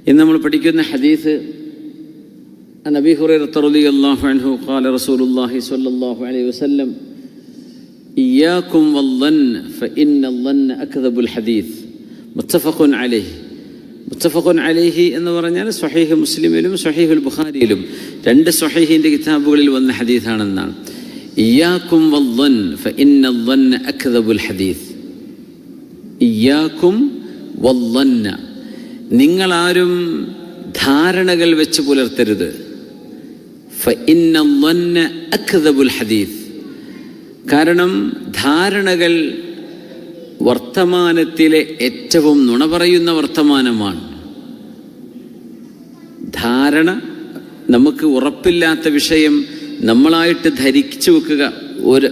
ഇന്ന് നമ്മൾ പഠിക്കുന്ന ഹദീസ് عن أبي هريرة رضي الله عنه قال رسول الله صلى الله عليه وسلم إياكم والظن فإن الظن أكذب الحديث متفق عليه എന്ന് പറഞ്ഞാൽ സ്വഹീഹ് മുസ്ലിമിലും സ്വഹീഹുൽ ബുഖാരിയിലും രണ്ട് സ്വഹീഹിൻ്റെ കിതാബുകളിൽ വന്ന ഹദീസാണെന്നാണ്. ഇയ്യാക്കും വല്ലൻ ഫഇന്ന الظن أكذب الحديث. ഇയ്യാക്കും വല്ലന്ന, നിങ്ങളാരും ധാരണകൾ വെച്ച് പുലർത്തരുത്. ഫഇന്ന الظن أكذب الحديث. കാരണം ധാരണകൾ വർത്തമാനത്തിലെ ഏറ്റവും നുണ പറയുന്ന വർത്തമാനമാണ്. ധാരണ, നമുക്ക് ഉറപ്പില്ലാത്ത വിഷയം നമ്മളായിട്ട് ധരിച്ചു വെക്കുക,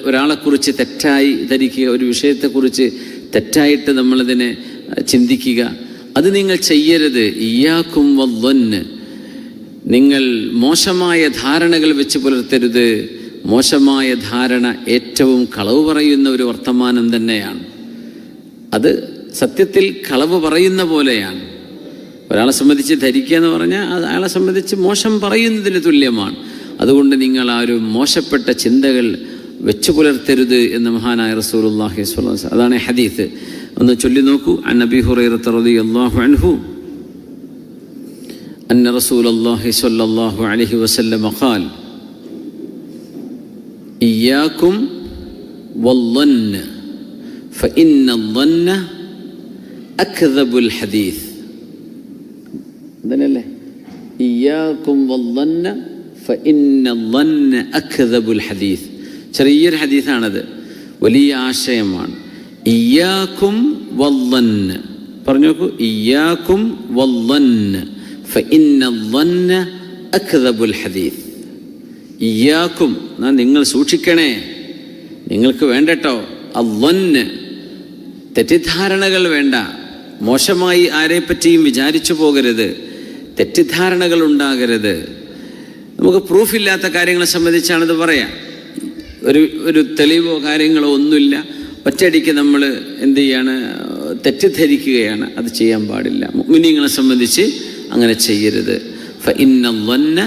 ഒരാളെക്കുറിച്ച് തെറ്റായി ധരിക്കുക, ഒരു വിഷയത്തെക്കുറിച്ച് തെറ്റായിട്ട് നമ്മളതിനെ ചിന്തിക്കുക, അത് നിങ്ങൾ ചെയ്യരുത്. ഇയ്യാക്കും വല്ലന്, നിങ്ങൾ മോശമായ ധാരണകൾ വെച്ച് പുലർത്തരുത്. മോശമായ ധാരണ ഏറ്റവും കളവ് പറയുന്ന ഒരു വർത്തമാനം തന്നെയാണ്. അത് സത്യത്തിൽ കളവ് പറയുന്ന പോലെയാണ്. ഒരാളെ സംബന്ധിച്ച് ധരിക്കുക എന്ന് പറഞ്ഞാൽ അത് അയാളെ സംബന്ധിച്ച് മോശം പറയുന്നതിന് തുല്യമാണ്. അതുകൊണ്ട് നിങ്ങൾ ആരും മോശപ്പെട്ട ചിന്തകൾ വെച്ച് പുലർത്തരുത് എന്ന് മഹാനായ റസൂലുള്ളാഹി സ്വല്ലല്ലാഹു അലൈഹി വസല്ലം, അതാണ് ഹദീസ്. ഒന്ന് ചൊല്ലി നോക്കൂ. അൻ അബീ ഹുറൈറത റളിയല്ലാഹു അൻഹു അന്ന റസൂലുള്ളാഹി സ്വല്ലല്ലാഹു അലൈഹി വസല്ലം ഖാൽ ഇയ്യാകും വല്ലന്ന ഫഇന്ന الظن أكذب الحديث. അതല്ലേ, ഇയ്യാകും വല്ലന്ന ഫഇന്ന الظن أكذب الحديث. ചെറിയൊരു ഹദീസാണത്, വലിയ ആശയമാണ്. ഇയ്യാകും വല്ലന്ന, പറഞ്ഞു നോക്കൂ. ഇയ്യാകും വല്ലന്ന ഫഇന്ന الظن أكذب الحديث. ഇയ്യാകും, നിങ്ങൾ സൂക്ഷിക്കണേ, നിങ്ങൾക്ക് വേണ്ടട്ടോ. അല്ലന്ന്, തെറ്റിദ്ധാരണകൾ വേണ്ട. മോശമായി ആരെപ്പറ്റിയും വിചാരിച്ചു പോകരുത്, തെറ്റിദ്ധാരണകൾ ഉണ്ടാകരുത്. നമുക്ക് പ്രൂഫില്ലാത്ത കാര്യങ്ങളെ സംബന്ധിച്ചാണിത് പറയാം. ഒരു തെളിവോ കാര്യങ്ങളോ ഒന്നുമില്ല, ഒറ്റയടിക്ക് നമ്മൾ എന്ത് ചെയ്യാണ്, തെറ്റിദ്ധരിക്കുകയാണ്. അത് ചെയ്യാൻ പാടില്ല. മുഅ്മിനീങ്ങളെ സംബന്ധിച്ച് അങ്ങനെ ചെയ്യരുത്. ഫഇന്ന الظن,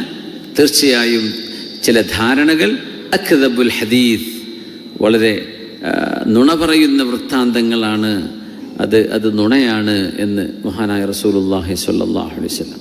തീർച്ചയായും ചില ധാരണകൾ അക്ദബുൽ ഹദീസ്, വളരെ നുണ പറയുന്ന വൃത്താന്തങ്ങളാണ്. അത് നുണയാണ് എന്ന് മഹാനായ റസൂലുള്ളാഹി സ്വല്ലല്ലാഹു അലൈഹി വസല്ലം